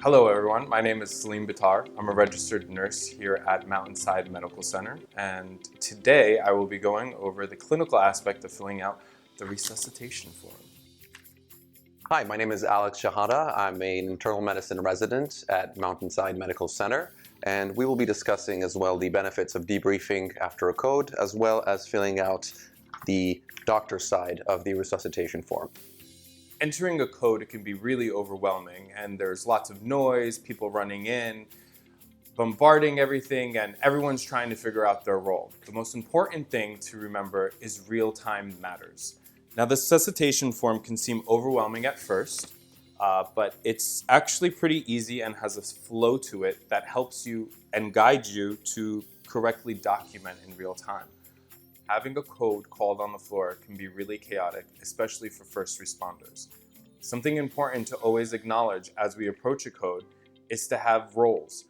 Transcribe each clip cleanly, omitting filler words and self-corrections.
Hello everyone, my name is Salim Bitar. I'm a registered nurse here at Mountainside Medical Center, and today I will be going over the clinical aspect of filling out the resuscitation form. Hi, my name is Alex Shahada. I'm an internal medicine resident at Mountainside Medical Center, and we will be discussing as well the benefits of debriefing after a code, as well as filling out the doctor's side of the resuscitation form. Entering a code can be really overwhelming, and there's lots of noise, people running in, bombarding everything, and everyone's trying to figure out their role. The most important thing to remember is real-time matters. Now, the resuscitation form can seem overwhelming at first, but it's actually pretty easy and has a flow to it that helps you and guides you to correctly document in real time. Having a code called on the floor can be really chaotic, especially for first responders. Something important to always acknowledge as we approach a code is to have roles.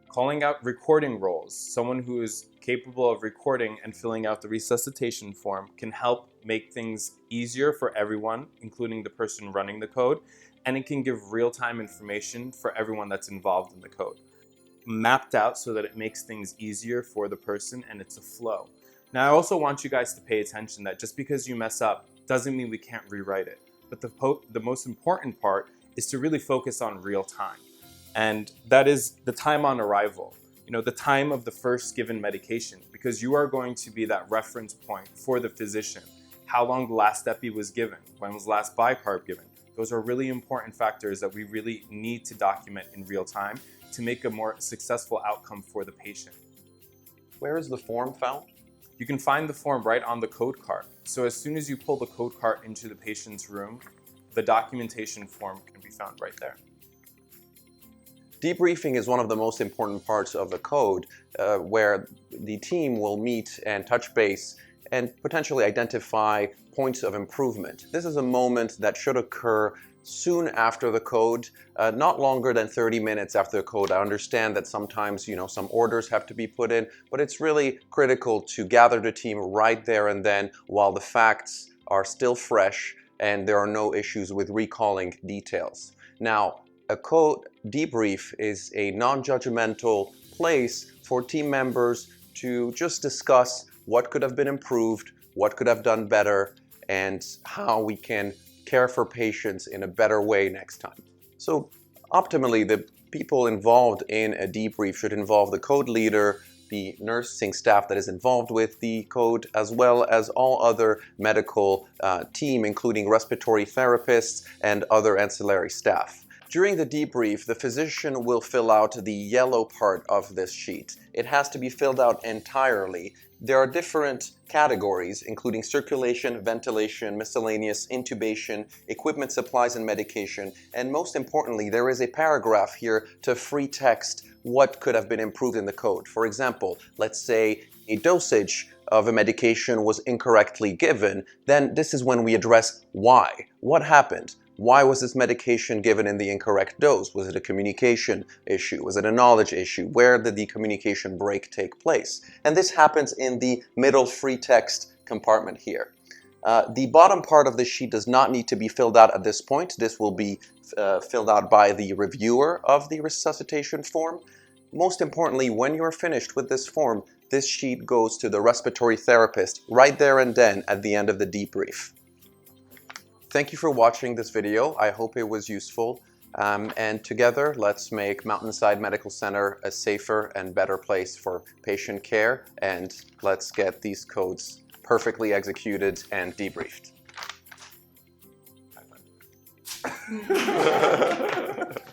Calling out recording roles, someone who is capable of recording and filling out the resuscitation form can help make things easier for everyone, including the person running the code, and it can give real-time information for everyone that's involved in the code. Mapped out so that it makes things easier for the person and it's a flow. Now, I also want you guys to pay attention that just because you mess up doesn't mean we can't rewrite it. But the most important part is to really focus on real time. And that is the time on arrival, the time of the first given medication, because you are going to be that reference point for the physician. How long the last epi was given, when was the last bicarb given. Those are really important factors that we really need to document in real time to make a more successful outcome for the patient. Where is the form found? You can find the form right on the code cart. So as soon as you pull the code cart into the patient's room, the documentation form can be found right there. Debriefing is one of the most important parts of the code, where the team will meet and touch base and potentially identify points of improvement. This is a moment that should occur soon after the code, not longer than 30 minutes after the code. I understand that sometimes, some orders have to be put in, but it's really critical to gather the team right there and then while the facts are still fresh and there are no issues with recalling details. Now, a code debrief is a non-judgmental place for team members to just discuss what could have been improved, what could have done better, and how we can care for patients in a better way next time. So optimally, the people involved in a debrief should involve the code leader, the nursing staff that is involved with the code, as well as all other medical team, including respiratory therapists and other ancillary staff. During the debrief, the physician will fill out the yellow part of this sheet. It has to be filled out entirely. There are different categories, including circulation, ventilation, miscellaneous, intubation, equipment, supplies, and medication. And most importantly, there is a paragraph here to free text what could have been improved in the code. For example, let's say a dosage of a medication was incorrectly given, then this is when we address why. What happened? Why was this medication given in the incorrect dose? Was it a communication issue? Was it a knowledge issue? Where did the communication break take place? And this happens in the middle free text compartment here. The bottom part of the sheet does not need to be filled out at this point. This will be filled out by the reviewer of the resuscitation form. Most importantly, when you're finished with this form, this sheet goes to the respiratory therapist right there and then at the end of the debrief. Thank you for watching this video. I hope it was useful. And together, let's make Mountainside Medical Center a safer and better place for patient care. And let's get these codes perfectly executed and debriefed. High five.